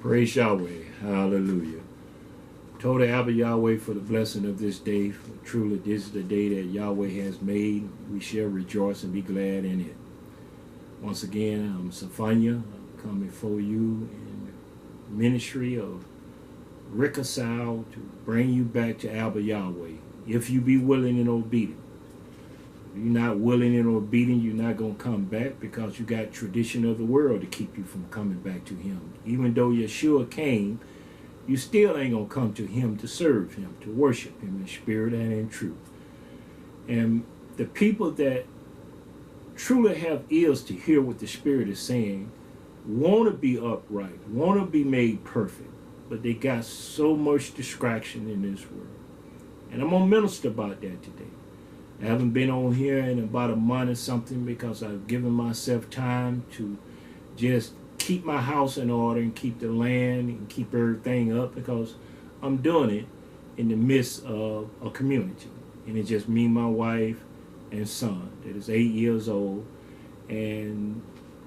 Praise Yahweh. Hallelujah. Told Abba Yahweh for the blessing of this day. For truly, this is the day that Yahweh has made. We shall rejoice and be glad in it. Once again, I'm Safanya. I'm coming before you in the ministry of reconcile to bring you back to Abba Yahweh. If you be willing and obedient. If you're not willing and obedient, you're not going to come back because you got tradition of the world to keep you from coming back to him. Even though Yeshua came, you still ain't going to come to him to serve him, to worship him in spirit and in truth. And the people that truly have ears to hear what the Spirit is saying want to be upright, want to be made perfect, but they got so much distraction in this world. And I'm going to minister about that today. I haven't been on here in about a month or something because I've given myself time to just keep my house in order and keep the land and keep everything up because I'm doing it in the midst of a community. And it's just me, my wife, and son that is 8 years old. And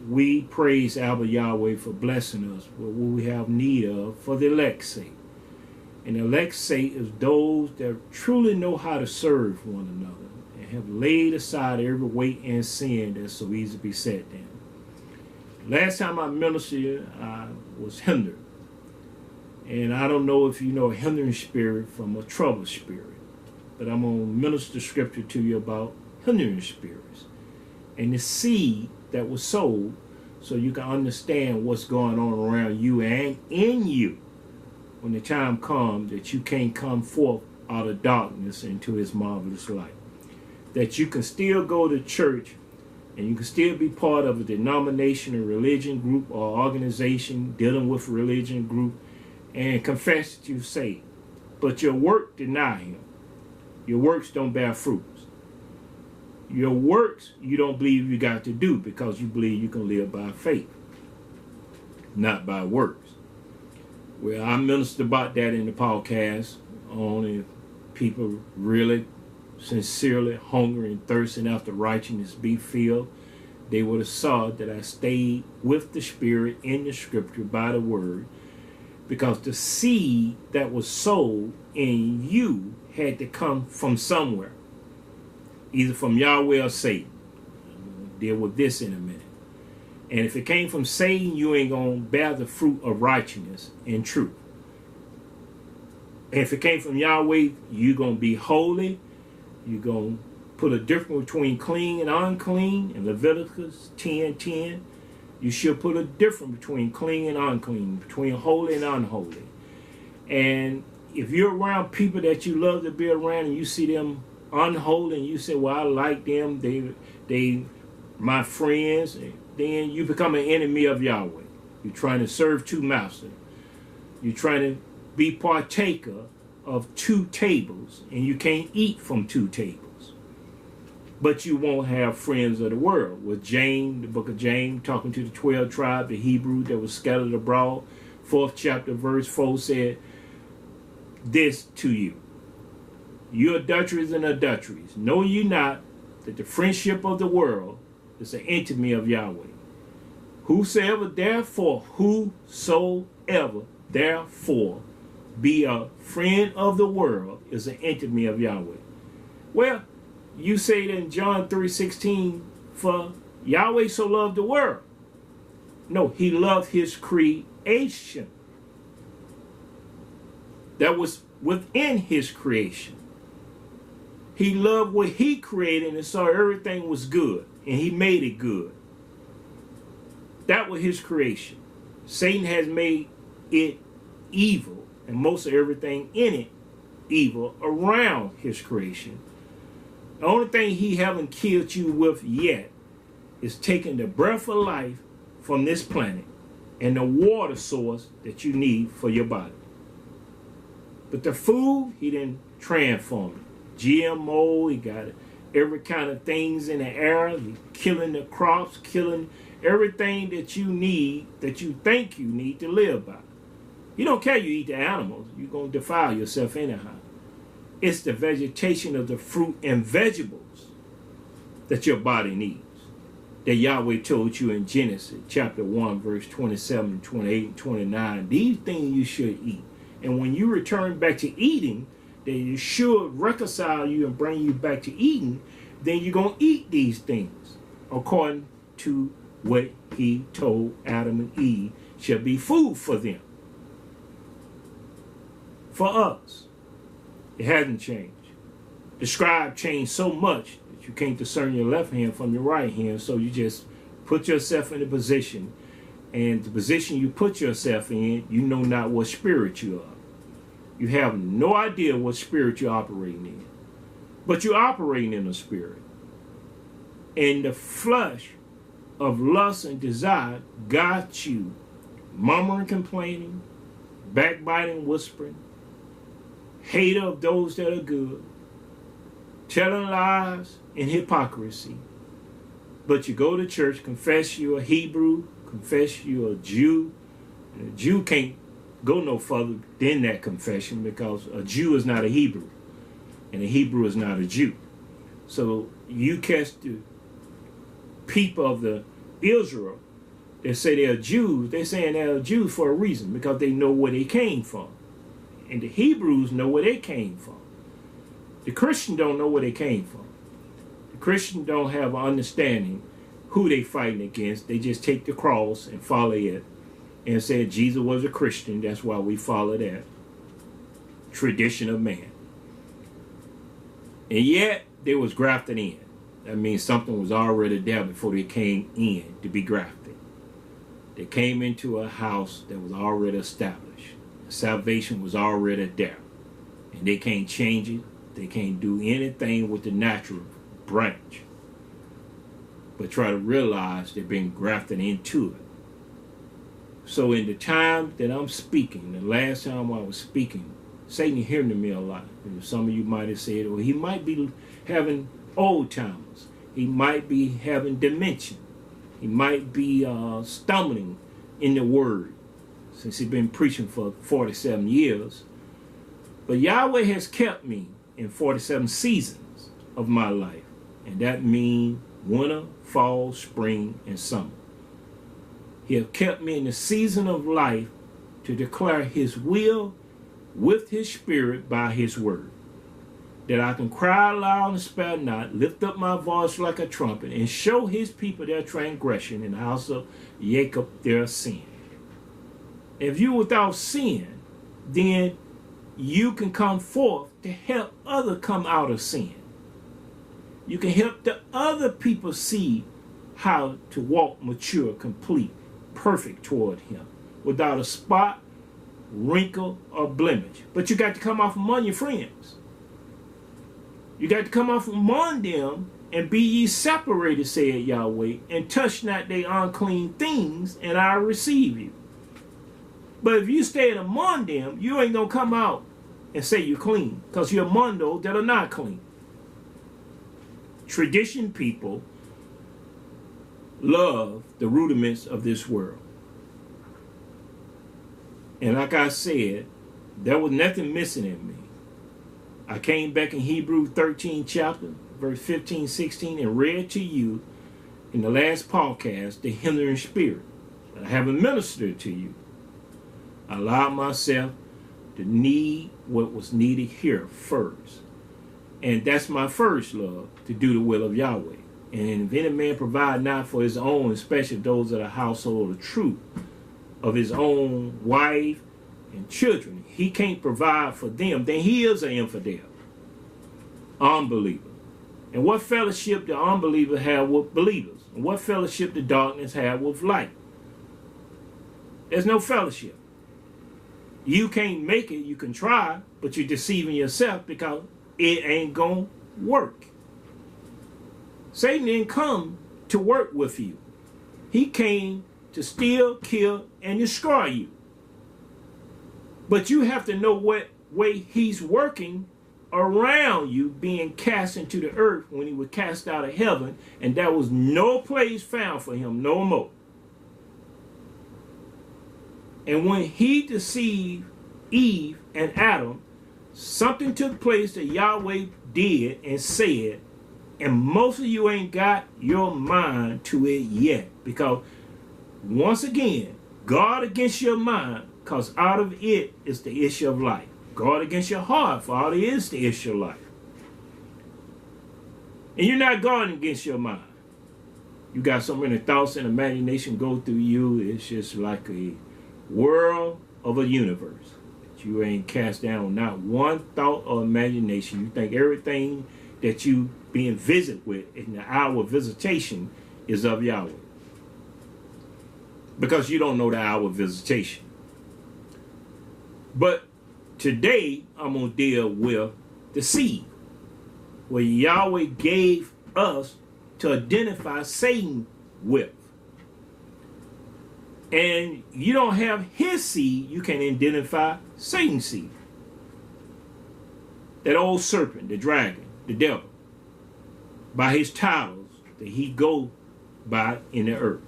we praise Abba Yahweh for blessing us with what we have need of for the elect's sake. And the elect's sake is those that truly know how to serve one another and have laid aside every weight and sin that's so easy to beset them. Last time I ministered, I was hindered. And I don't know if you know a hindering spirit from a troubled spirit. But I'm going to minister scripture to you about hindering spirits and the seed that was sown so you can understand what's going on around you and in you when the time comes that you can't come forth out of darkness into his marvelous light. That you can still go to church and you can still be part of a denomination, a religion group or organization dealing with a religion group and confess that you're saved. But your work deny him. Your works don't bear fruits. Your works you don't believe you got to do because you believe you can live by faith, not by works. Well, I ministered about that in the podcast on if people really sincerely hungry and thirsting after righteousness be filled, they would have saw that I stayed with the Spirit in the scripture by the word, because the seed that was sown in you had to come from somewhere, either from Yahweh or Satan. I'll deal with this in a minute. And if it came from Satan, you ain't going to bear the fruit of righteousness and truth. And if it came from Yahweh, you're going to be holy. You're going to put a difference between clean and unclean. In Leviticus 10:10, you should put a difference between clean and unclean, between holy and unholy. And if you're around people that you love to be around and you see them unholy and you say, well, I like them, they my friends, then you become an enemy of Yahweh. You're trying to serve two masters. You're trying to be partaker of two tables, and you can't eat from two tables. But you won't have friends of the world. With James, the book of James, talking to the 12 tribes, the Hebrew that was scattered abroad, 4th chapter, verse 4 said this to you. You adulterers and adulteries, know ye not that the friendship of the world is an enemy of Yahweh? Whosoever therefore be a friend of the world is an enemy of Yahweh. Well, you say that in John 3:16, for Yahweh so loved the world. No, he loved his creation. That was within his creation. He loved what he created and saw everything was good, and he made it good. That was his creation. Satan has made it evil, and most of everything in it evil around his creation. The only thing he haven't killed you with yet is taking the breath of life from this planet and the water source that you need for your body. But the food, he didn't transform it. GMO, he got every kind of things in the air. He's killing the crops, killing everything that you need, that you think you need to live by. You don't care you eat the animals. You're going to defile yourself anyhow. It's the vegetation of the fruit and vegetables that your body needs. that Yahweh told you in Genesis chapter 1, verse 27, 28, and 29. These things you should eat. And when you return back to eating, that you should reconcile you and bring you back to eating, then you're going to eat these things according to what he told Adam and Eve shall be food for them. For us, it hasn't changed. The scribe changed so much that you can't discern your left hand from your right hand, so you just put yourself in a position, and the position you put yourself in, you know not what spirit you are. You have no idea what spirit you're operating in, but you're operating in a spirit. And the flesh of lust and desire got you murmuring, complaining, backbiting, whispering, hater of those that are good, telling lies and hypocrisy. But you go to church, confess you're a Hebrew, confess you're a Jew. And a Jew can't go no further than that confession, because a Jew is not a Hebrew, and a Hebrew is not a Jew. So you catch the people of the Israel that say they're Jews, they're saying they're Jews for a reason, because they know where they came from. And the Hebrews know where they came from. The Christian don't know where they came from. The Christian don't have an understanding who they fighting against. They just take the cross and follow it and say Jesus was a Christian. That's why we follow that tradition of man. And yet they was grafted in. That means something was already there before they came in to be grafted. They came into a house that was already established. Salvation was already there. And they can't change it. They can't do anything with the natural branch, but try to realize they've been grafted into it. So in the time that I'm speaking, the last time I was speaking, Satan hearing to me a lot. And some of you might have said, well, he might be having old timers. He might be having dementia. He might be stumbling in the word, since he's been preaching for 47 years. But Yahweh has kept me in 47 seasons of my life. And that means winter, fall, spring, and summer. He has kept me in the season of life to declare his will with his spirit by his word. That I can cry aloud and spare not, lift up my voice like a trumpet, and show his people their transgression, in the house of Jacob their sin. If you're without sin, then you can come forth to help others come out of sin. You can help the other people see how to walk mature, complete, perfect toward him, without a spot, wrinkle, or blemish. But you got to come off among your friends. You got to come off among them and be ye separated, said Yahweh, and touch not their unclean things, and I receive you. But if you stay among them, you ain't going to come out and say you're clean, because you're among those that are not clean. Tradition people love the rudiments of this world. And like I said, there was nothing missing in me. I came back in Hebrews 13 chapter, verse 15, 16, and read to you in the last podcast, the Hindering Spirit. I haven't ministered to you. I allowed myself to need what was needed here first. And that's my first love, to do the will of Yahweh. And if any man provide not for his own, especially those of the household of truth, of his own wife and children, he can't provide for them, then he is an infidel, unbeliever. And what fellowship the unbeliever have with believers? And what fellowship the darkness have with light? There's no fellowship. You can't make it, you can try, but you're deceiving yourself, because it ain't gonna work. Satan didn't come to work with you. He came to steal, kill, and destroy you. But you have to know what way he's working around you, being cast into the earth when he was cast out of heaven, and there was no place found for him no more. And when he deceived Eve and Adam, something took place that Yahweh did and said And most of you ain't got your mind to it yet. Because once again, guard against your mind, because out of it is the issue of life. Guard against your heart, for out of it is the issue of life. And you're not guarding against your mind. You got so many thoughts and imagination go through you. It's just like a world of a universe. You ain't cast down not one thought or imagination. You think everything that you being visited with in the hour of visitation is of Yahweh. Because you don't know the hour of visitation. But today, I'm going to deal with the seed. Where Yahweh gave us to identify Satan with. And you don't have his seed, you can identify Satan's seed. That old serpent, the dragon, the devil. By his titles that he go by in the earth.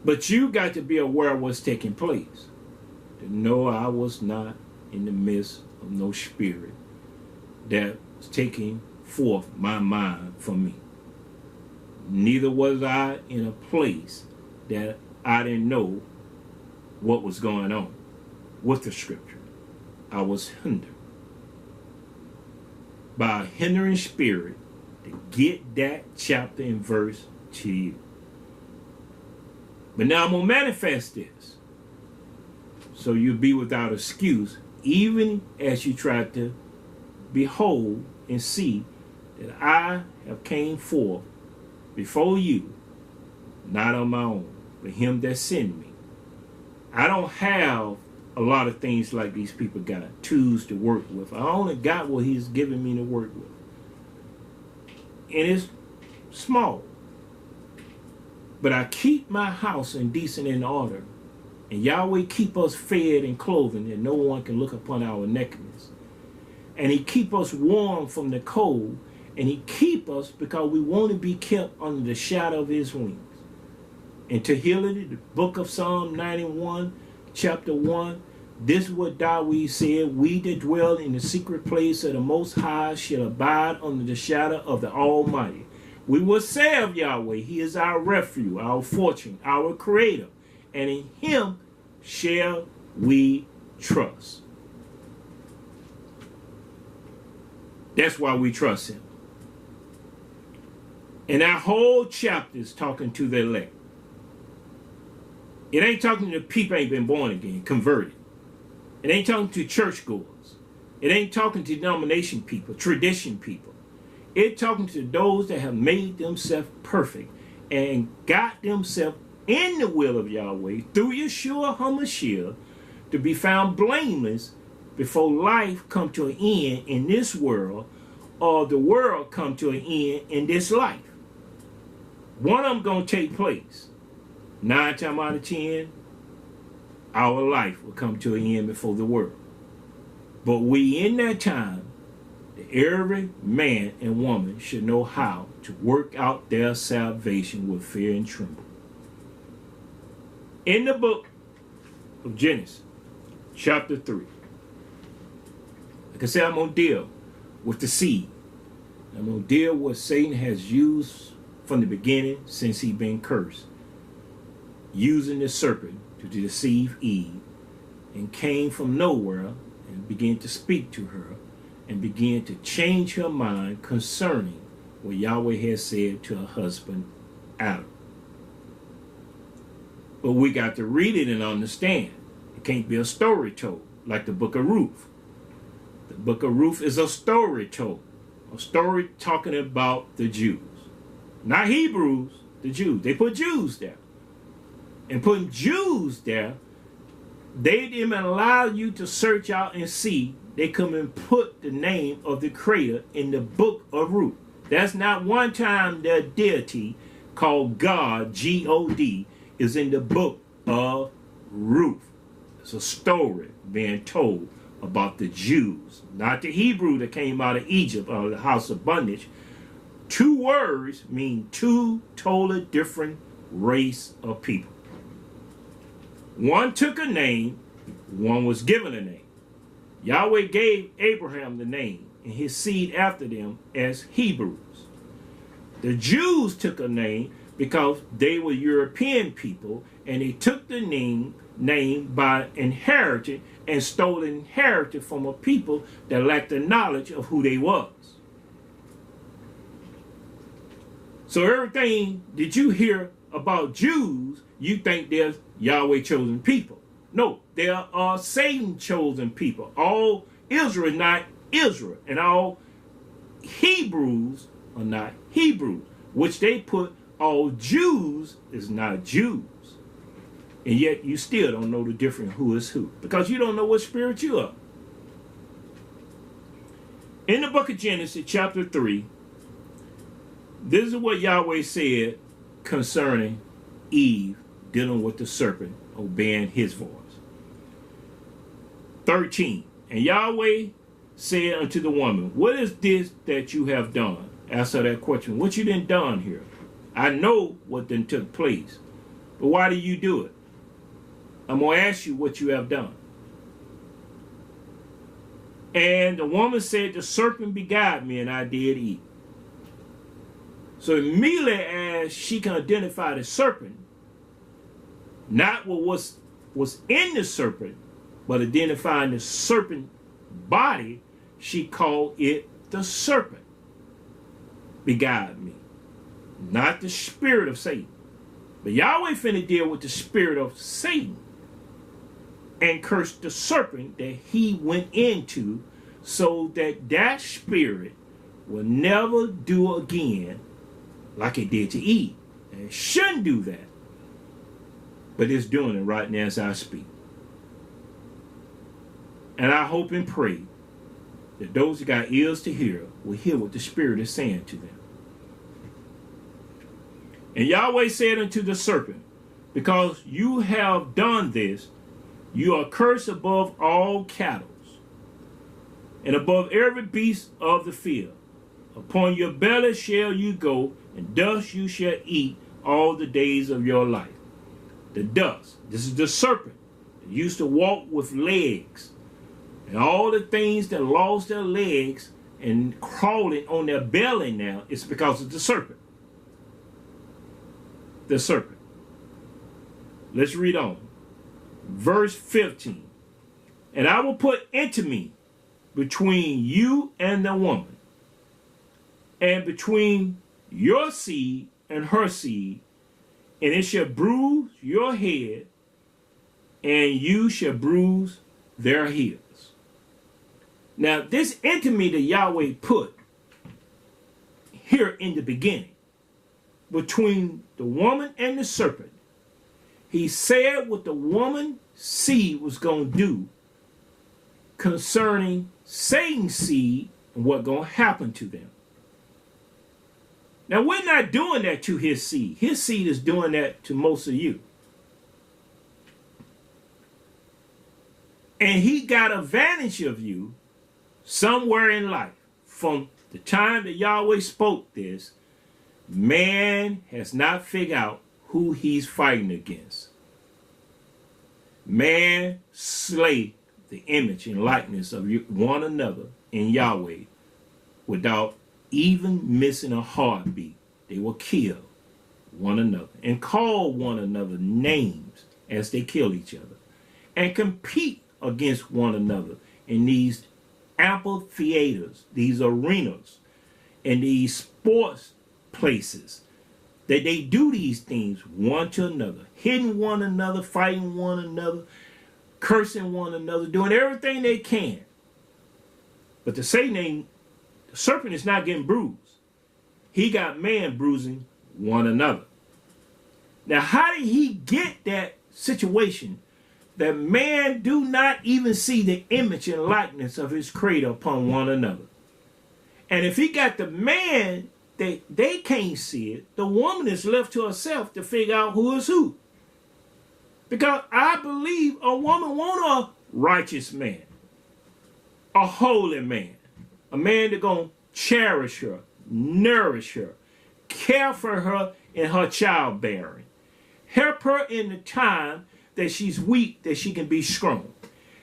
But you got to be aware of what's taking place. To know I was not in the midst of no spirit that was taking forth my mind from me. Neither was I in a place that I didn't know what was going on with the scripture. I was hindered by a hindering spirit to get that chapter and verse to you. But now I'm going to manifest this so you'll be without excuse, even as you try to behold and see that I have came forth before you, not on my own, but him that sent me. I don't have a lot of things like these people got, tools to work with. I only got what he's given me to work with. And it's small. But I keep my house in decent in order. And Yahweh keep us fed and clothing, and no one can look upon our nakedness. And he keep us warm from the cold. And he keep us because we want to be kept under the shadow of his wings. And to heal it, the book of Psalm 91, chapter 1, this is what David said: we that dwell in the secret place of the Most High shall abide under the shadow of the Almighty. We will say of Yahweh, he is our refuge, our fortune, our creator, and in him shall we trust. That's why we trust him. And that whole chapter is talking to the elect. It ain't talking to the people ain't been born again, converted. It ain't talking to churchgoers. It ain't talking to denomination people, tradition people. It's talking to those that have made themselves perfect and got themselves in the will of Yahweh through Yeshua HaMashiach to be found blameless before life come to an end in this world, or the world come to an end in this life. One of them going to take place. 9 times out of 10, our life will come to an end before the world. But we in that time, every man and woman should know how to work out their salvation with fear and trembling. In the book of Genesis, chapter 3, like I said, I'm going to deal with the seed. I'm going to deal with what Satan has used from the beginning since he's been cursed, using the serpent to deceive Eve, and came from nowhere and began to speak to her and began to change her mind concerning what Yahweh has said to her husband Adam. But we got to read it and understand. It can't be a story told like the book of Ruth. The book of Ruth is a story told. A story talking about the Jews. Not Hebrews, the Jews. They put Jews there. And putting Jews there, they didn't allow you to search out and see. They come and put the name of the Creator in the book of Ruth. That's not one time their deity called God, G-O-D, is in the book of Ruth. It's a story being told about the Jews, not the Hebrew that came out of Egypt or the house of bondage. Two words mean two totally different race of people. One took a name, one was given a name. Yahweh gave Abraham the name, and his seed after them as Hebrews. The Jews took a name because they were European people, and they took the name by inheriting and stole inherited from a people that lacked the knowledge of who they was. So everything that you hear about Jews, you think they're Yahweh chosen people. No, they are Satan chosen people. All Israel is not Israel, and all Hebrews are not Hebrews, which they put all Jews is not Jews. And yet you still don't know the difference who is who, because you don't know what spirit you are. In the book of Genesis, chapter 3, this is what Yahweh said concerning Eve dealing with the serpent, obeying his voice. 13, and Yahweh said unto the woman, what is this that you have done? Answer that question. What you done done here? I know what then took place, but why do you do it? I'm going to ask you what you have done. And the woman said, the serpent beguiled me, and I did eat. So immediately as she can identify the serpent, not what was in the serpent, but identifying the serpent body, she called it the serpent beguiled me. Not the spirit of Satan. But Yahweh finna deal with the spirit of Satan and curse the serpent that he went into, so that that spirit will never do again like it did to Eve. And it shouldn't do that. But it's doing it right now as I speak. And I hope and pray that those who got ears to hear will hear what the Spirit is saying to them. And Yahweh said unto the serpent, because you have done this, you are cursed above all cattle, and above every beast of the field. Upon your belly shall you go, and dust you shall eat all the days of your life. The dust, this is the serpent that used to walk with legs. And all the things that lost their legs and crawling on their belly now, it's because of the serpent. The serpent. Let's read on. Verse 15. And I will put enmity between you and the woman, and between your seed and her seed, and it shall bruise your head, and you shall bruise their heels. Now, this enmity that Yahweh put here in the beginning between the woman and the serpent, he said what the woman's seed was going to do concerning Satan's seed and what's going to happen to them. Now, we're not doing that to his seed. His seed is doing that to most of you. And he got advantage of you somewhere in life. From the time that Yahweh spoke this, man has not figured out who he's fighting against. Man slay the image and likeness of one another in Yahweh without even missing a heartbeat. They will kill one another and call one another names as they kill each other and compete against one another in these amphitheaters, these arenas, and these sports places, that they do these things one to another, hitting one another, fighting one another, cursing one another, doing everything they can. But the serpent is not getting bruised. He got man bruising one another. Now, how did he get that situation that man do not even see the image and likeness of his creator upon one another? And if he got the man that they can't see it, the woman is left to herself to figure out who is who. Because I believe a woman want a righteous man, a holy man, a man that's going to cherish her, nourish her, care for her in her childbearing, help her in the time that she's weak, that she can be strong,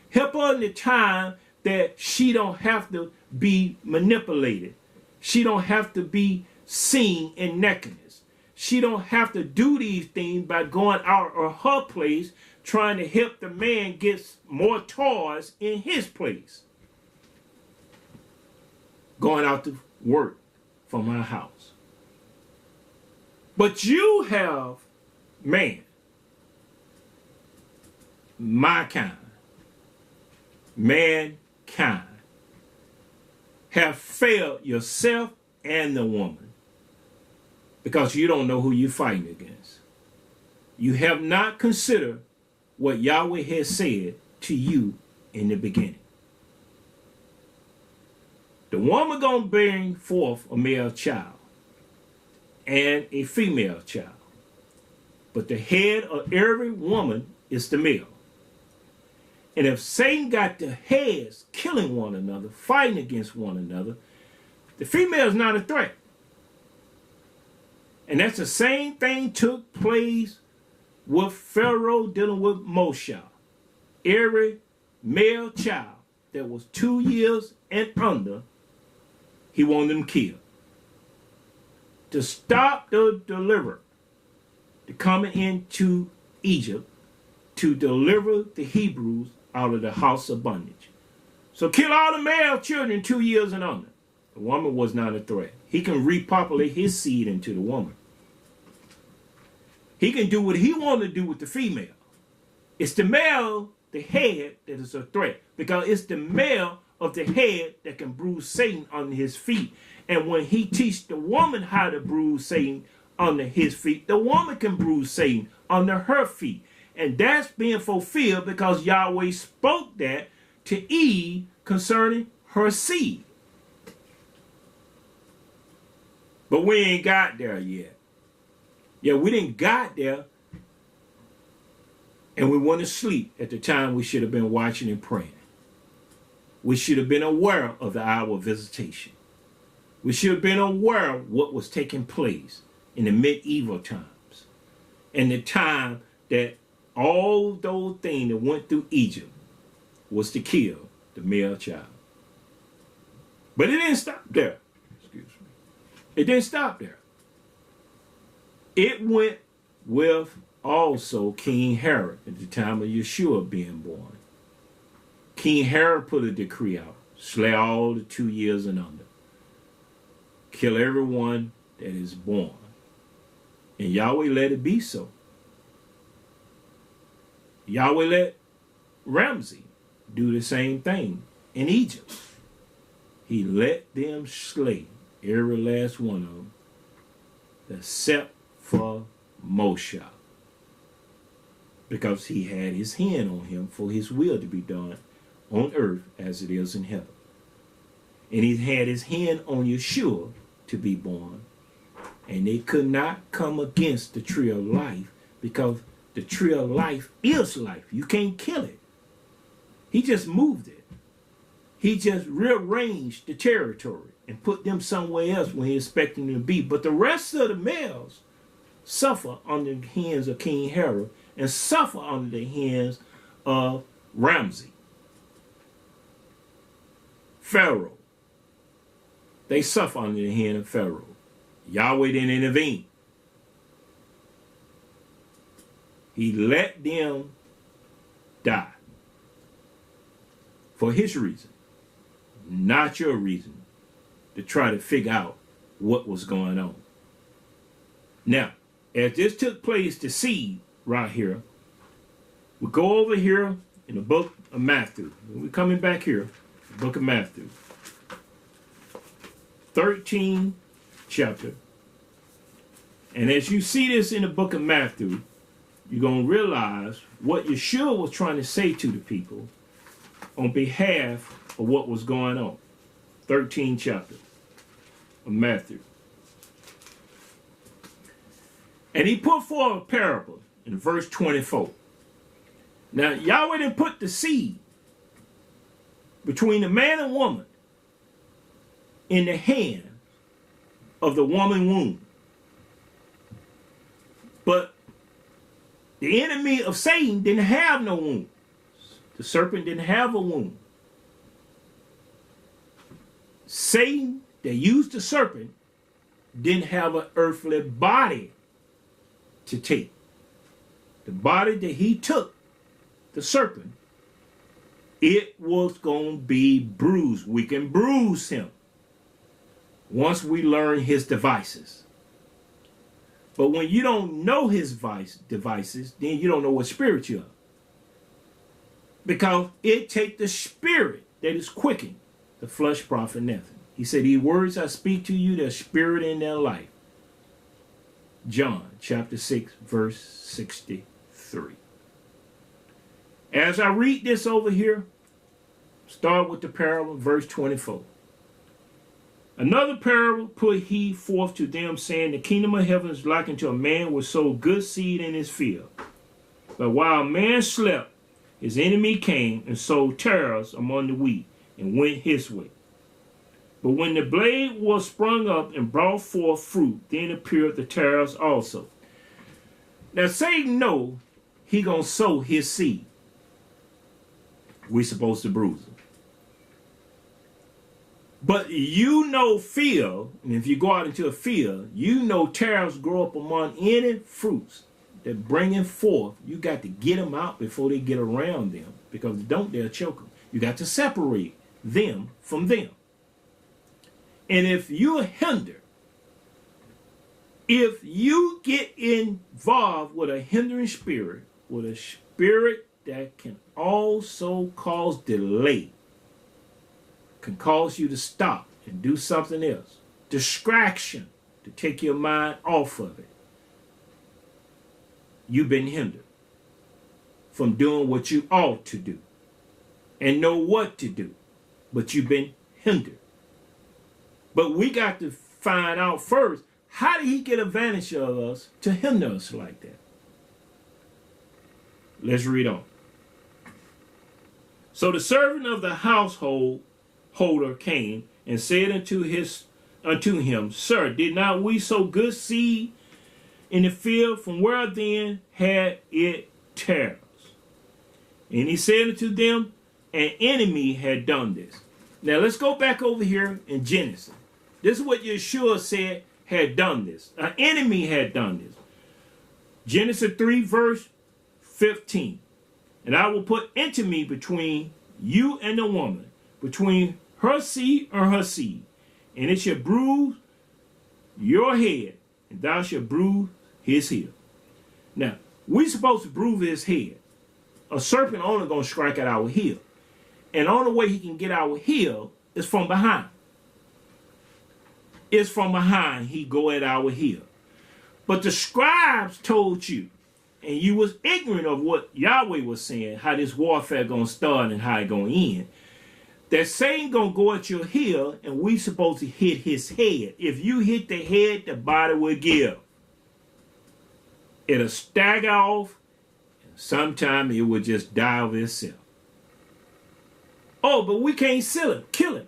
help her in the time that she don't have to be manipulated. She don't have to be seen in nakedness. She don't have to do these things by going out of her place trying to help the man get more toys in his place. Going out to work from her house. But you have man, my kind, mankind, have failed yourself and the woman because you don't know who you're fighting against. You have not considered what Yahweh has said to you in the beginning. The woman gonna bring forth a male child and a female child. But the head of every woman is the male. And if Satan got the heads killing one another, fighting against one another, the female is not a threat. And that's the same thing took place with Pharaoh dealing with Moshe. Every male child that was 2 years and under, he wanted them killed. To stop the deliverer, to coming into Egypt, to deliver the Hebrews out of the house of bondage. So kill all the male children 2 years and under. The woman was not a threat. He can repopulate his seed into the woman. He can do what he wants to do with the female. It's the male, the head, that is a threat. Because it's the male of the head that can bruise Satan under his feet. And when he teaches the woman how to bruise Satan under his feet, the woman can bruise Satan under her feet. And that's being fulfilled because Yahweh spoke that to Eve concerning her seed. But we ain't got there yet. Yeah, we didn't got there. And we went to sleep at the time we should have been watching and praying. We should have been aware of the hour of visitation. We should have been aware of what was taking place in the medieval times. And the time that all those things that went through Egypt was to kill the male child. But it didn't stop there. Excuse me. It didn't stop there. It went with also King Herod at the time of Yeshua being born. King Herod put a decree out. Slay all the 2 years and under. Kill everyone that is born. And Yahweh let it be so. Yahweh let Ramsey do the same thing in Egypt. He let them slay every last one of them, except for Moshe, because he had his hand on him for his will to be done on earth as it is in heaven. And he had his hand on Yeshua to be born. And they could not come against the tree of life because the tree of life is life. You can't kill it. He just moved it. He just rearranged the territory and put them somewhere else when he expected them to be. But the rest of the males suffer under the hands of King Herod and suffer under the hands of Ramsey, Pharaoh. They suffer under the hand of Pharaoh. Yahweh didn't intervene. He let them die for his reason, not your reason, to try to figure out what was going on. Now, as this took place, the seed right here, we go over here in the book of Matthew. We're coming back here, the book of Matthew, 13th chapter. And as you see this in the book of Matthew, you're going to realize what Yeshua was trying to say to the people on behalf of what was going on. 13th chapter of Matthew. And he put forth a parable in verse 24. Now, Yahweh didn't put the seed between the man and woman in the hand of the woman womb. But the enemy of Satan didn't have no womb. The serpent didn't have a womb. Satan that used the serpent didn't have an earthly body to take. The body that he took, the serpent, it was going to be bruised. We can bruise him once we learn his devices. But when you don't know his devices, then you don't know what spirit you are. Because it takes the spirit that is quickened, the flesh profit nothing. He said, these words I speak to you, their spirit in their life. John chapter 6, verse 63. As I read this over here, start with the parable, verse 24. Another parable put he forth to them, saying, the kingdom of heaven is like unto a man which sowed good seed in his field. But while a man slept, his enemy came and sowed tares among the wheat, and went his way. But when the blade was sprung up and brought forth fruit, then appeared the tares also. Now Satan know he gonna sow his seed. We supposed to bruise him. But you know field, and if you go out into a field, you know tares grow up among any fruits that bringing forth. You got to get them out before they get around them, because if they don't, they'll choke them. You got to separate them from them. And if you hinder, if you get involved with a hindering spirit, with a spirit that can also cause delay, can cause you to stop and do something else, distraction to take your mind off of it, you've been hindered from doing what you ought to do and know what to do, but you've been hindered. But we got to find out first, how did he get advantage of us to hinder us like that? Let's read on. So the servant of the householder came and said unto him, Sir, did not we sow good seed in the field? From where then had it tares? And he said unto them, an enemy had done this. Now let's go back over here in Genesis. This is what Yeshua said had done this. An enemy had done this. Genesis 3 verse 15. And I will put enmity between you and the woman, between her seed and her seed. And it shall bruise your head, and thou shalt bruise his heel. Now, we're supposed to bruise his head. A serpent only going to strike at our heel. And the only way he can get our heel is from behind. It's from behind he go at our heel. But the scribes told you, and you was ignorant of what Yahweh was saying, how this warfare going to start and how it going to end, that Satan going to go at your heel, and we supposed to hit his head. If you hit the head, the body will give. It'll stagger off, and sometime it will just die of itself. Oh, but we can't kill him.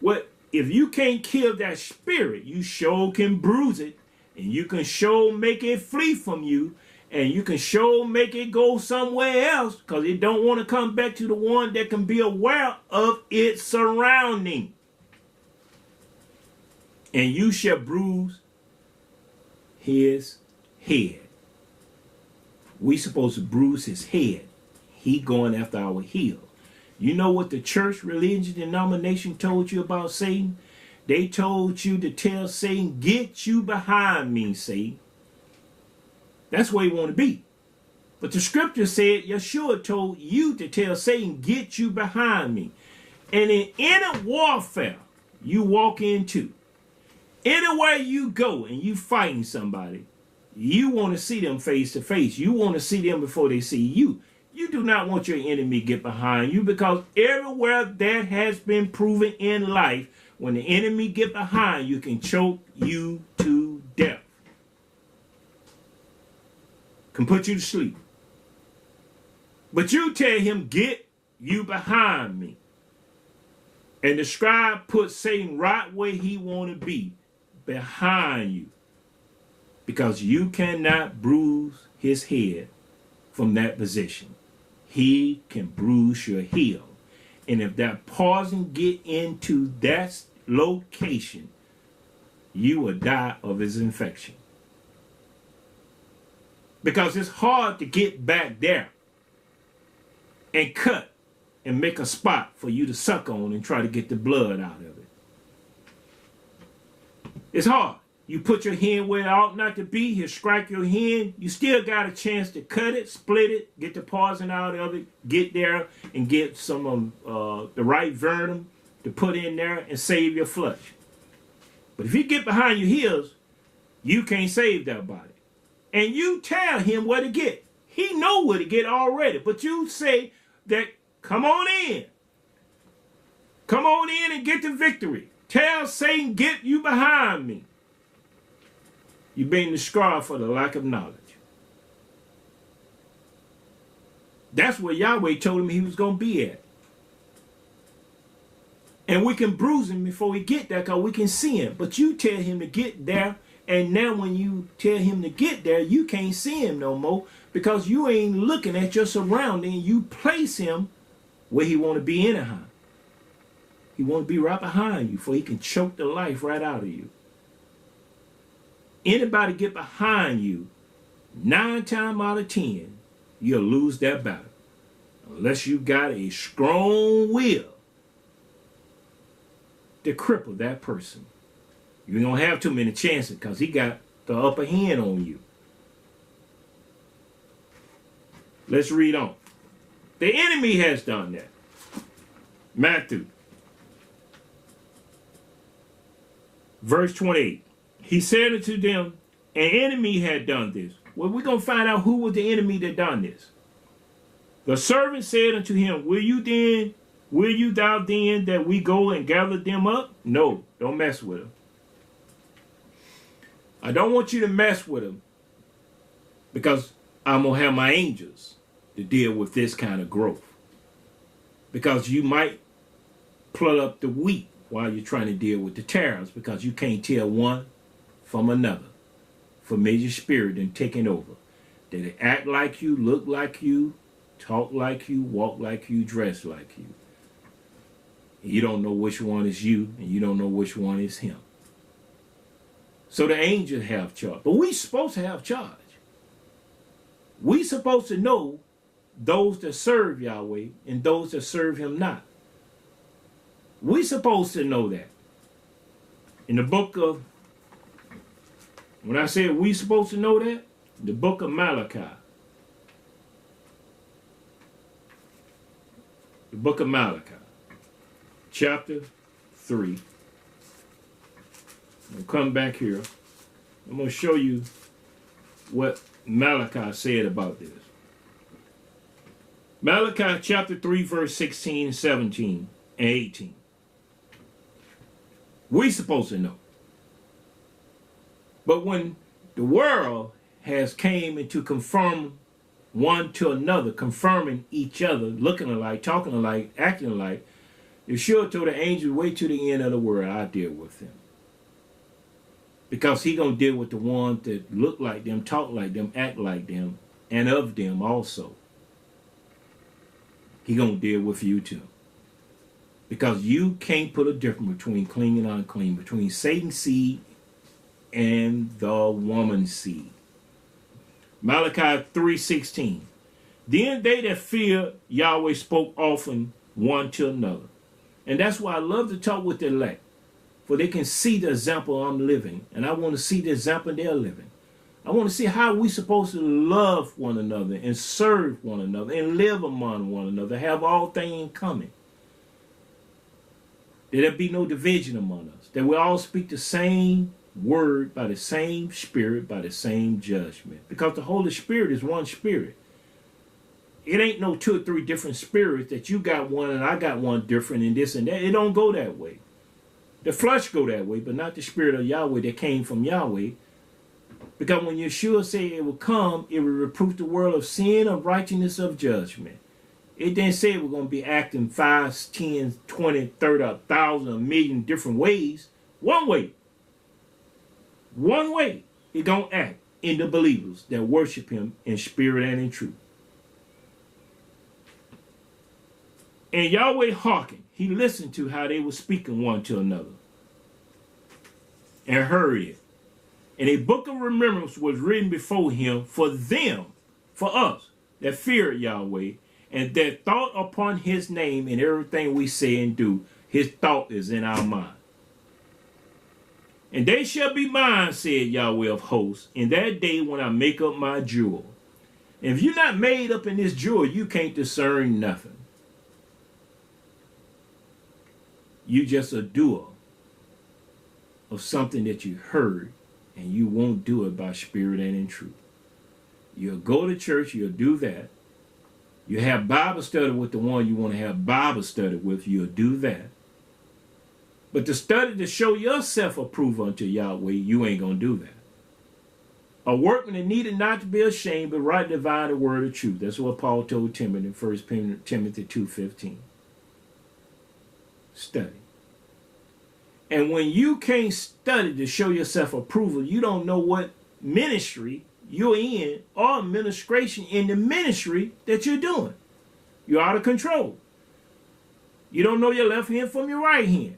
Well, if you can't kill that spirit, you sure can bruise it, and you can sure make it flee from you, and you can sure make it go somewhere else, because it don't want to come back to the one that can be aware of its surrounding. And you shall bruise his head. We supposed to bruise his head. He going after our heel. You know what the church, religion, denomination told you about Satan? They told you to tell Satan, get you behind me, Satan. That's where you want to be. But the scripture said, Yeshua told you to tell Satan, get you behind me. And in any warfare you walk into, anywhere you go and you fighting somebody, you want to see them face to face. You want to see them before they see you. You do not want your enemy to get behind you, because everywhere that has been proven in life, when the enemy get behind you, can choke you to death. Can put you to sleep. But you tell him, get you behind me. And the scribe put Satan right where he want to be, behind you. Because you cannot bruise his head from that position. He can bruise your heel. And if that poison get into that location, you will die of his infection. Because it's hard to get back there and cut and make a spot for you to suck on and try to get the blood out of it. It's hard. You put your hand where it ought not to be, he'll strike your hand. You still got a chance to cut it, split it, get the poison out of it, get there and get some of the right venom to put in there and save your flesh. But if you get behind your heels, you can't save that body. And you tell him where to get. He know where to get already. But you say that, come on in. Come on in and get the victory. Tell Satan, get you behind me. You're being described for the lack of knowledge. That's where Yahweh told him he was going to be at. And we can bruise him before we get there because we can see him. But you tell him to get there. And now when you tell him to get there, you can't see him no more because you ain't looking at your surrounding. You place him where he want to be anyhow. He want to be right behind you for he can choke the life right out of you. Anybody get behind you, 9 times out of 10, you'll lose that battle. Unless you got a strong will to cripple that person. You don't have too many chances because he got the upper hand on you. Let's read on. The enemy has done that. Matthew, verse 28. He said unto them, an enemy had done this. Well, we're going to find out who was the enemy that done this. The servant said unto him, will you thou then that we go and gather them up? No, don't mess with them. I don't want you to mess with them because I'm going to have my angels to deal with this kind of growth. Because you might pluck up the wheat while you're trying to deal with the tares because you can't tell one from another. Familiar spirit and taking over. They act like you, look like you, talk like you, walk like you, dress like you. You don't know which one is you and you don't know which one is him. So the angels have charge. But we supposed to have charge. We supposed to know those that serve Yahweh and those that serve him not. We supposed to know that. In the book of, when I said we supposed to know that, the book of Malachi. The book of Malachi, chapter 3. I'll come back here. I'm going to show you what Malachi said about this. Malachi chapter 3, verse 16, 17, and 18. We supposed to know. But when the world has came into conform one to another, confirming each other, looking alike, talking alike, acting alike, Yeshua told the angel, wait to the end of the world, I'll deal with them. Because he going to deal with the ones that look like them, talk like them, act like them, and of them also. He going to deal with you too. Because you can't put a difference between clean and unclean, between Satan's seed and the woman's seed. Malachi 3:16. Then they that fear Yahweh spoke often one to another. And that's why I love to talk with the elect. For they can see the example I'm living. And I want to see the example they're living. I want to see how we supposed to love one another and serve one another and live among one another, have all things in common. That there be no division among us. That we all speak the same word by the same spirit, by the same judgment. Because the Holy Spirit is one spirit. It ain't no 2 or 3 different spirits that you got one and I got one different and this and that. It don't go that way. The flesh go that way, but not the spirit of Yahweh that came from Yahweh. Because when Yeshua said it would come, it would reprove the world of sin, of righteousness, of judgment. It didn't say we're going to be acting 5, 10, 20, 30, 1,000, a million different ways. One way. One way. It going to act in the believers that worship him in spirit and in truth. And Yahweh hearkened. He listened to how they were speaking one to another. and heard it. And a book of remembrance was written before him for them, for us, that feared Yahweh, and that thought upon his name in everything we say and do. His thought is in our mind. And they shall be mine, said Yahweh of hosts, in that day when I make up my jewel. And if you're not made up in this jewel, you can't discern nothing. You just a doer of something that you heard, and you won't do it by spirit and in truth. You'll go to church, you'll do that. You have Bible study with the one you want to have Bible study with, you'll do that. But to study to show yourself approved unto Yahweh, you ain't going to do that. A workman that needed not to be ashamed, but right divide the word of truth. That's what Paul told Timothy in 1 Timothy 2:15. Study. And when you can't study to show yourself approval, you don't know what ministry you're in or administration in the ministry that you're doing. You're out of control. You don't know your left hand from your right hand.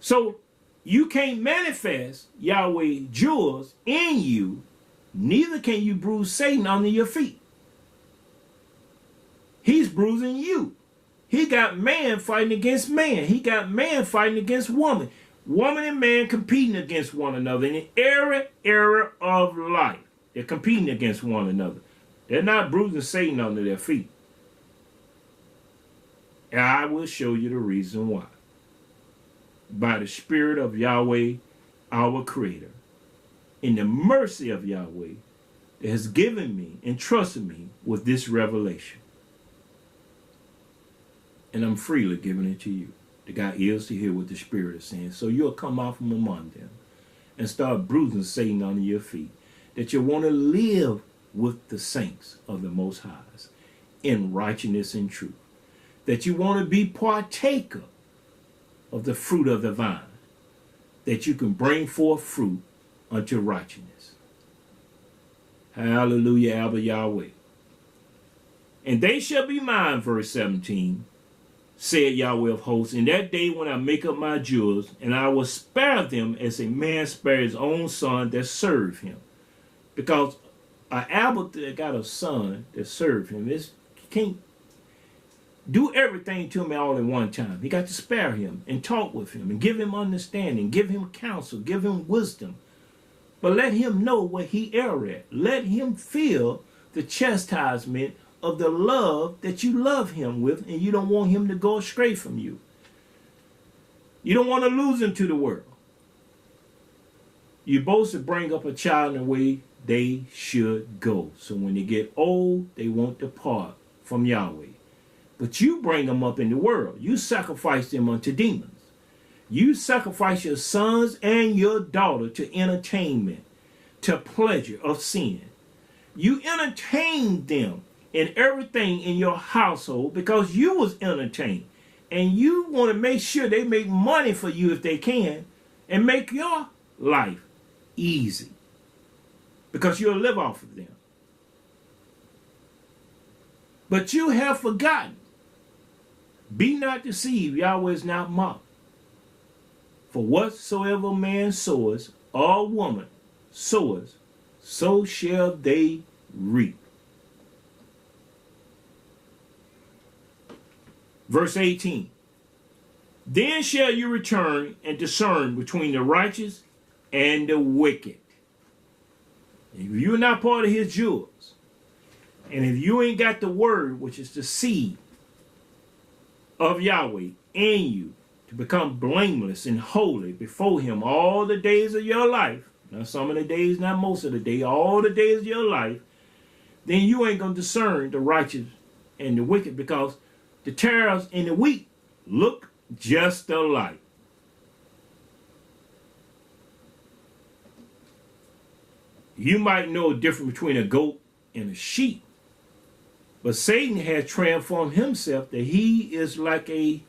So you can't manifest Yahweh jewels in you, neither can you bruise Satan under your feet. He's bruising you. He got man fighting against man. He got man fighting against woman. Woman and man competing against one another in every area of life. They're competing against one another. They're not bruising Satan under their feet. And I will show you the reason why. By the Spirit of Yahweh, our Creator, in the mercy of Yahweh that has given me and trusted me with this revelation. And I'm freely giving it to you. They got ears to hear what the Spirit is saying. So you'll come out from among them and start bruising Satan under your feet. That you want to live with the saints of the Most High in righteousness and truth. That you want to be partaker of the fruit of the vine, that you can bring forth fruit unto righteousness. Hallelujah, Abba Yahweh. And they shall be mine, verse 17, said Yahweh of hosts, in that day when I make up my jewels, and I will spare them as a man spares his own son that serve him. Because Abba that got a son that served him, he can't do everything to him all at one time. He got to spare him and talk with him and give him understanding, give him counsel, give him wisdom. But let him know what he erred at. Let him feel the chastisement of the love that you love him with, and you don't want him to go astray from you. You don't want to lose him to the world. You're supposed to bring up a child in the way they should go. So when they get old, they won't depart from Yahweh. But you bring them up in the world. You sacrifice them unto demons. You sacrifice your sons and your daughter to entertainment, to pleasure of sin. You entertain them in everything in your household because you was entertained. And you want to make sure they make money for you if they can and make your life easy because you'll live off of them. But you have forgotten. Be not deceived, Yahweh is not mocked. For whatsoever man soweth, or woman soweth, so shall they reap. Verse 18. Then shall you return and discern between the righteous and the wicked. If you're not part of his jewels, and if you ain't got the word, which is the seed of Yahweh in you, to become blameless and holy before him all the days of your life, not some of the days, not most of the day, all the days of your life, then you ain't going to discern the righteous and the wicked, because the tares and the wheat look just alike. You might know a difference between a goat and a sheep, but Satan has transformed himself that he is like a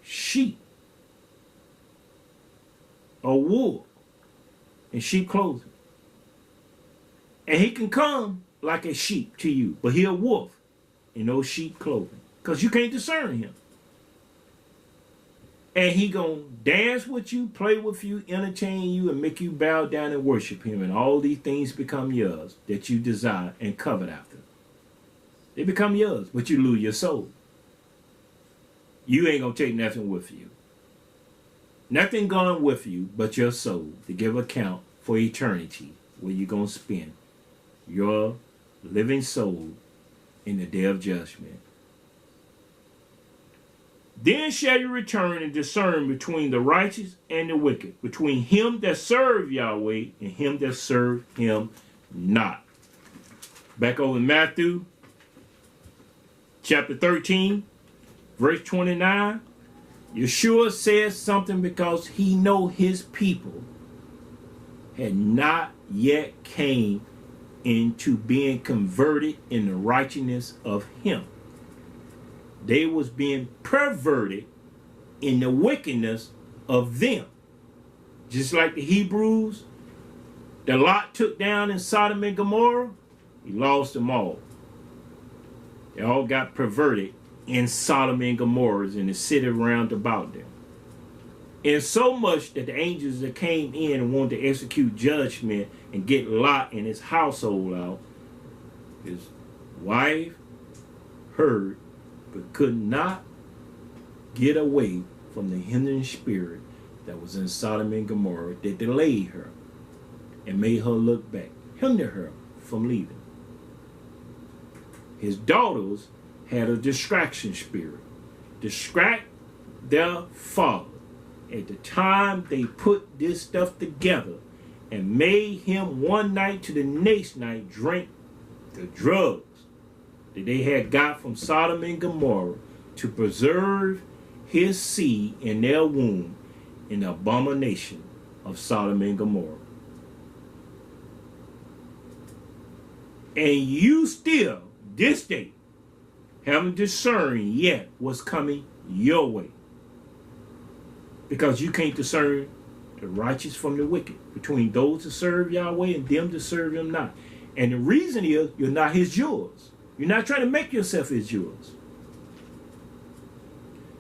sheep, a wool in sheep clothing. And he can come like a sheep to you, but he's a wolf in those sheep clothing because you can't discern him. And he gonna dance with you, play with you, entertain you, and make you bow down and worship him. And all these things become yours that you desire and covet after. They become yours, but you lose your soul. You ain't gonna take nothing with you. Nothing gone with you but your soul to give account for eternity, where you're gonna spend your living soul in the day of judgment. Then shall you return and discern between the righteous and the wicked, between him that serve Yahweh and him that serve him not. Back over in Matthew chapter 13, verse 29, Yeshua says something because he know his people had not yet came into being converted in the righteousness of him. They was being perverted in the wickedness of them. Just like the Hebrews that Lot took down in Sodom and Gomorrah, he lost them all. They all got perverted in Sodom and Gomorrah and the city round about them. And so much that the angels that came in and wanted to execute judgment and get Lot and his household out, his wife heard, but could not get away from the hindering spirit that was in Sodom and Gomorrah that delayed her and made her look back, hindered her from leaving. His daughters had a distraction spirit, distract their father. At the time they put this stuff together and made him one night to the next night drink the drugs that they had got from Sodom and Gomorrah to preserve his seed in their womb in the abomination of Sodom and Gomorrah. And you still, this day, haven't discerned yet what's coming your way. Because you can't discern the righteous from the wicked, between those that serve Yahweh and them that serve him not. And the reason is you're not his yours. You're not trying to make yourself his yours.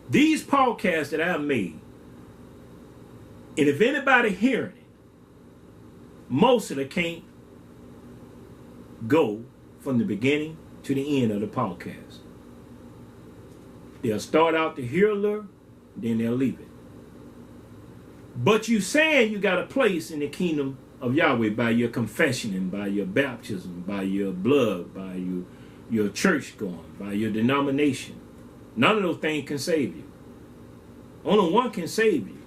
These podcasts that I've made, and if anybody hearing it, most of it can't go from the beginning to the end of the podcast. They'll start out to hear a little, then they'll leave it. But you saying you got a place in the kingdom of Yahweh by your confession and by your baptism, by your blood, by your church going, by your denomination. None of those things can save you. Only one can save you.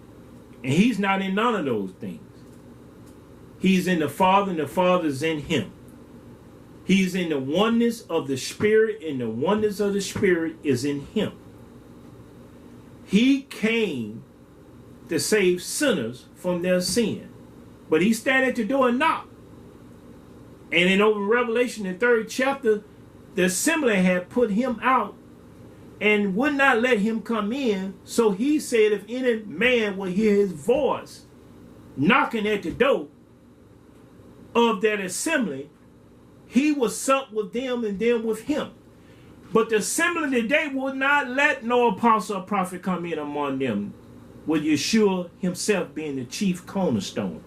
And he's not in none of those things. He's in the Father and the Father's in him. He's in the oneness of the Spirit and the oneness of the Spirit is in him. He came to save sinners from their sin. But he's standing at the door and knock. And in over Revelation, the 3rd chapter, the assembly had put him out and would not let him come in. So he said, if any man will hear his voice knocking at the door of that assembly, he will sup with them and them with him. But the assembly today would not let no apostle or prophet come in among them, with Yeshua himself being the chief cornerstone.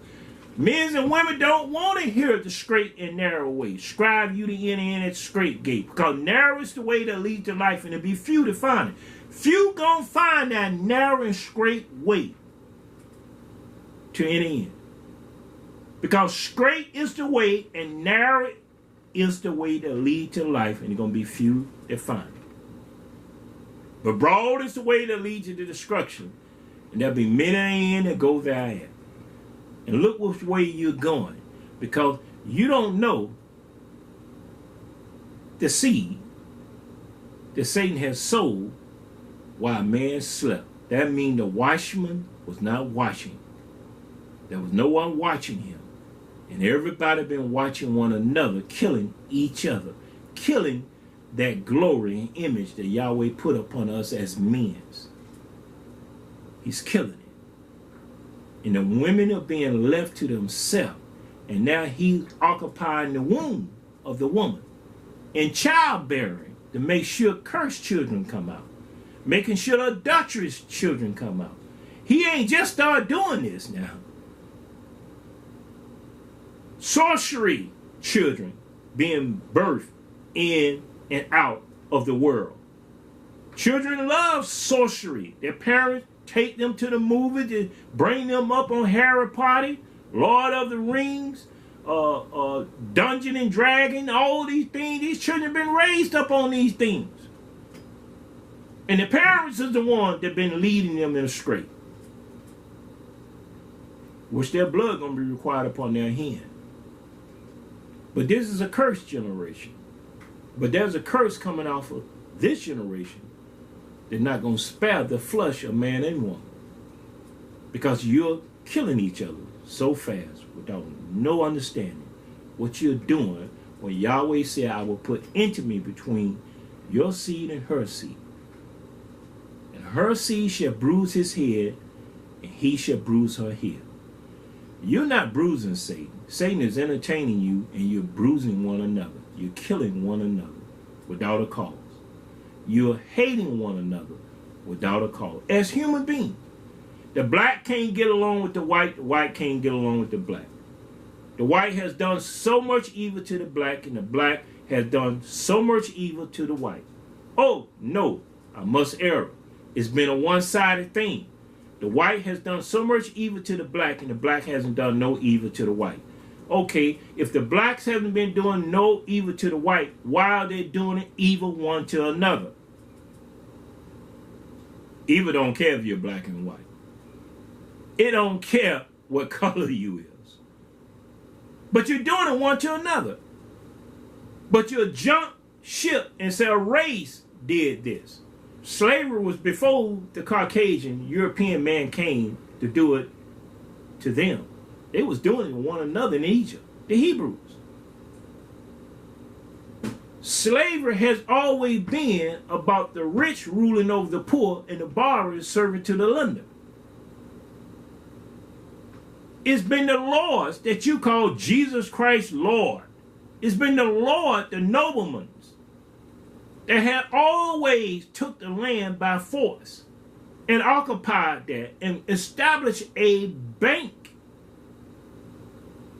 Men and women don't want to hear the straight and narrow way. Scribe you to enter in at straight gate. Because narrow is the way that leads to life, and it'll be few to find it. Few gonna find that narrow and straight way to enter in. Because straight is the way and narrow is the way that lead to life, and it's gonna be few that find it. But broad is the way that leads you to destruction, and there'll be many in that go there. And look which way you're going, because you don't know the seed that Satan has sold while man slept. That means the watchman was not watching. There was no one watching him. And everybody been watching one another, killing each other, killing that glory and image that Yahweh put upon us as men. He's killing it. And the women are being left to themselves. And now he's occupying the womb of the woman. And childbearing to make sure cursed children come out. Making sure adulterous children come out. He ain't just started doing this now. Sorcery children being birthed in and out of the world. Children love sorcery. Their parents take them to the movie to bring them up on Harry Potter, Lord of the Rings, Dungeon and Dragon, all these things. These children have been raised up on these things. And the parents is the one that been leading them in astray. Which their blood going to be required upon their hand. But this is a cursed generation. But there's a curse coming off of this generation. They're not going to spare the flesh of man and woman. Because you're killing each other so fast without no understanding what you're doing when Yahweh said, I will put intimacy between your seed and her seed. And her seed shall bruise his head, and he shall bruise her heel. You're not bruising Satan. Satan is entertaining you, and you're bruising one another. You're killing one another without a cause. You're hating one another without a cause. As human beings, the black can't get along with the white can't get along with the black. The white has done so much evil to the black, and the black has done so much evil to the white. Oh, no, I must err. It's been a one-sided thing. The white has done so much evil to the black, and the black hasn't done no evil to the white. Okay, if the blacks haven't been doing no evil to the white, why are they doing it evil one to another? Evil don't care if you're black and white. It don't care what color you is. But you're doing it one to another. But you'll jump ship and say a race did this. Slavery was before the Caucasian European man came to do it to them. They was doing it to one another in Egypt, the Hebrews. Slavery has always been about the rich ruling over the poor and the borrowers serving to the lender. It's been the laws that you call Jesus Christ Lord. It's been the Lord, the noblemen, that had always took the land by force and occupied that and established a bank.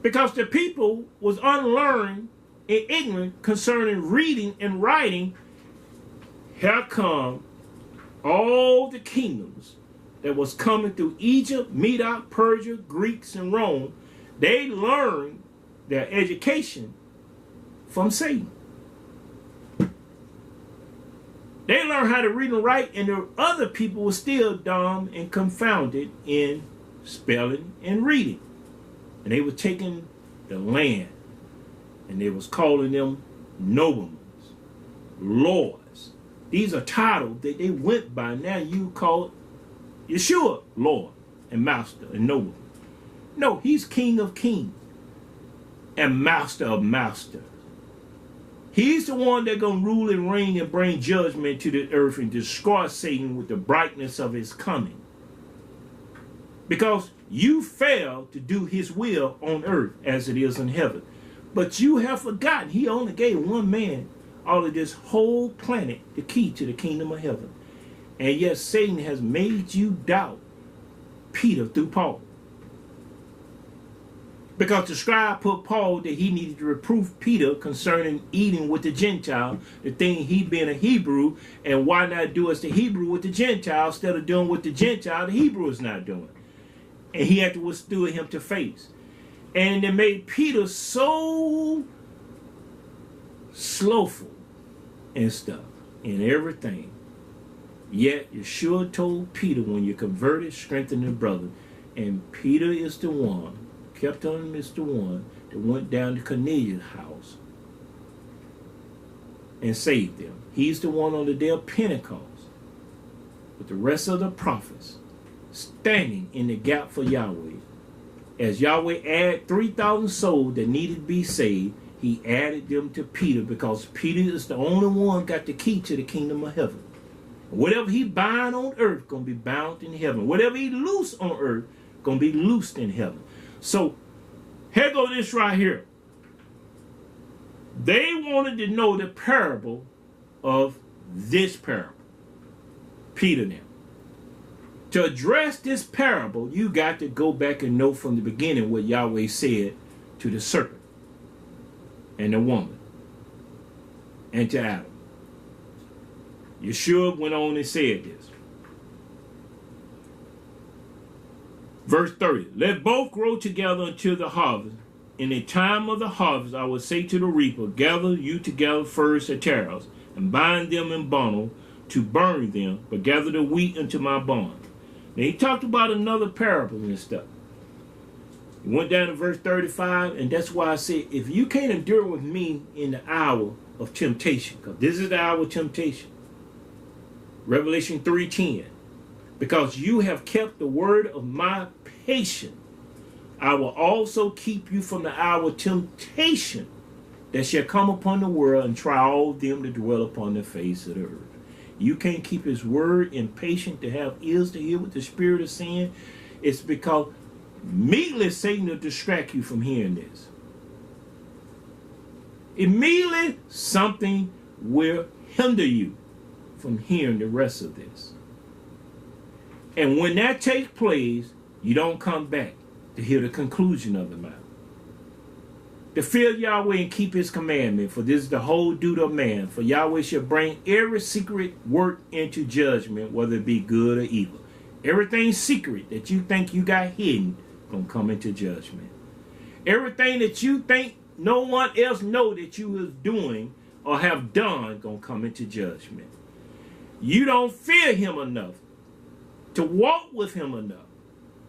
Because the people was unlearned and ignorant concerning reading and writing. Here come all the kingdoms that was coming through Egypt, Media, Persia, Greeks, and Rome. They learned their education from Satan. They learned how to read and write, and the other people were still dumb and confounded in spelling and reading. And they were taking the land, and they was calling them noblemen, lords. These are titles that they went by. Now you call Yeshua Lord and Master and Nobleman. No, he's King of Kings and Master of Masters. He's the one that's going to rule and reign and bring judgment to the earth and destroy Satan with the brightness of his coming. Because you failed to do his will on earth as it is in heaven. But you have forgotten he only gave one man all of this whole planet the key to the kingdom of heaven. And yet Satan has made you doubt Peter through Paul. Because the scribe put Paul that he needed to reproof Peter concerning eating with the Gentile, the thing he being a Hebrew, and why not do as the Hebrew with the Gentile instead of doing what the Gentile, the Hebrew is not doing. And he had to withstand him to face. And it made Peter so slowful and stuff and everything. Yet Yeshua told Peter, when you converted, strengthen the brother. And Peter is the one, kept on him as the one that went down to Cornelius' house and saved them. He's the one on the day of Pentecost with the rest of the prophets standing in the gap for Yahweh. As Yahweh added 3,000 souls that needed to be saved, he added them to Peter because Peter is the only one got the key to the kingdom of heaven. Whatever he bind on earth going to be bound in heaven. Whatever he loose on earth going to be loosed in heaven. So here go this right here. They wanted to know the parable of this parable. Peter now. To address this parable, you got to go back and know from the beginning what Yahweh said to the serpent and the woman and to Adam. Yeshua went on and said this. Verse 30, let both grow together until the harvest. In the time of the harvest, I will say to the reaper, gather you together first at tares, and bind them in bundle to burn them, but gather the wheat into my barn. Now he talked about another parable and stuff. He went down to verse 35, and that's why I said, if you can't endure with me in the hour of temptation, because this is the hour of temptation. Revelation 3:10, because you have kept the word of my patience, I will also keep you from the hour of temptation that shall come upon the world and try all them that dwell upon the face of the earth. You can't keep his word impatient to have ears to hear what the Spirit is saying. It's because immediately Satan will distract you from hearing this. Immediately something will hinder you from hearing the rest of this. And when that takes place, you don't come back to hear the conclusion of the matter. To fear Yahweh and keep his commandment, for this is the whole duty of man. For Yahweh shall bring every secret work into judgment, whether it be good or evil. Everything secret that you think you got hidden gonna come into judgment. Everything that you think no one else know that you was doing or have done gonna come into judgment. You don't fear him enough to walk with him enough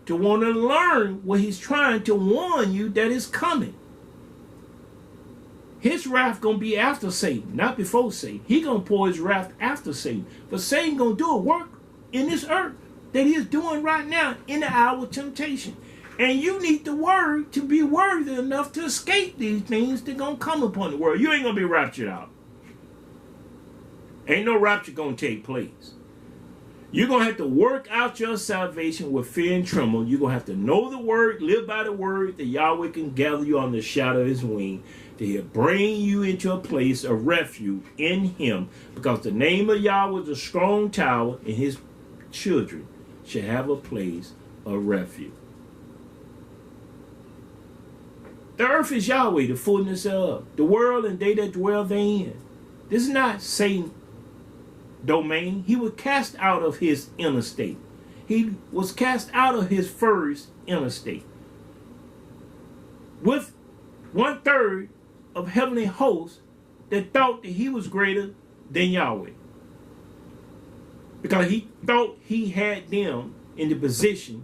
to want to learn what he's trying to warn you that is coming. His wrath going to be after Satan, not before Satan. He going to pour his wrath after Satan. But Satan going to do a work in this earth that he is doing right now in the hour of temptation. And you need the word to be worthy enough to escape these things that going to come upon the world. You ain't going to be raptured out. Ain't no rapture going to take place. You're going to have to work out your salvation with fear and tremble. You're going to have to know the word, live by the word, that Yahweh can gather you on the shadow of his wing, that he'll bring you into a place of refuge in him, because the name of Yahweh is a strong tower, and his children shall have a place of refuge. The earth is Yahweh, the fullness of the world, and they that dwell therein. This is not Satan's domain. He was cast out of his inner state. He was cast out of his first inner state with 1/3 of heavenly hosts that thought that he was greater than Yahweh, because he thought he had them in the position,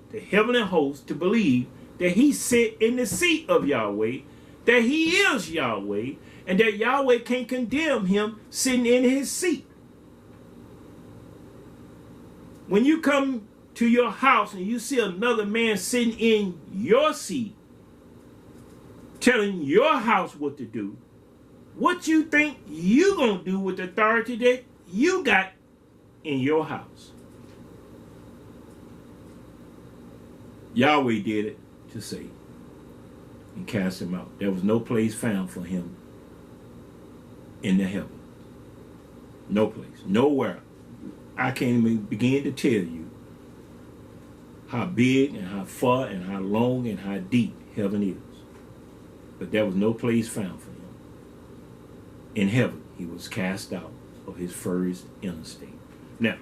the heavenly hosts, to believe that he sat in the seat of Yahweh, that he is Yahweh, and that Yahweh can't condemn him sitting in his seat. When you come to your house and you see another man sitting in your seat, telling your house what to do, what you think you gonna do with the authority that you got in your house? Yahweh did it to Satan and cast him out. There was no place found for him in the heaven. No place, nowhere. I can't even begin to tell you how big and how far and how long and how deep heaven is. But there was no place found for him. In heaven, he was cast out of his first inner state. Now,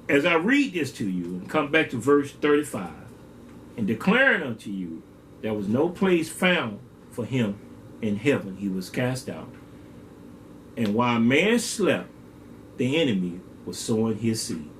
as I read this to you and come back to verse 35, and declaring unto you there was no place found for him in heaven, he was cast out. And while man slept, the enemy was sowing his seed.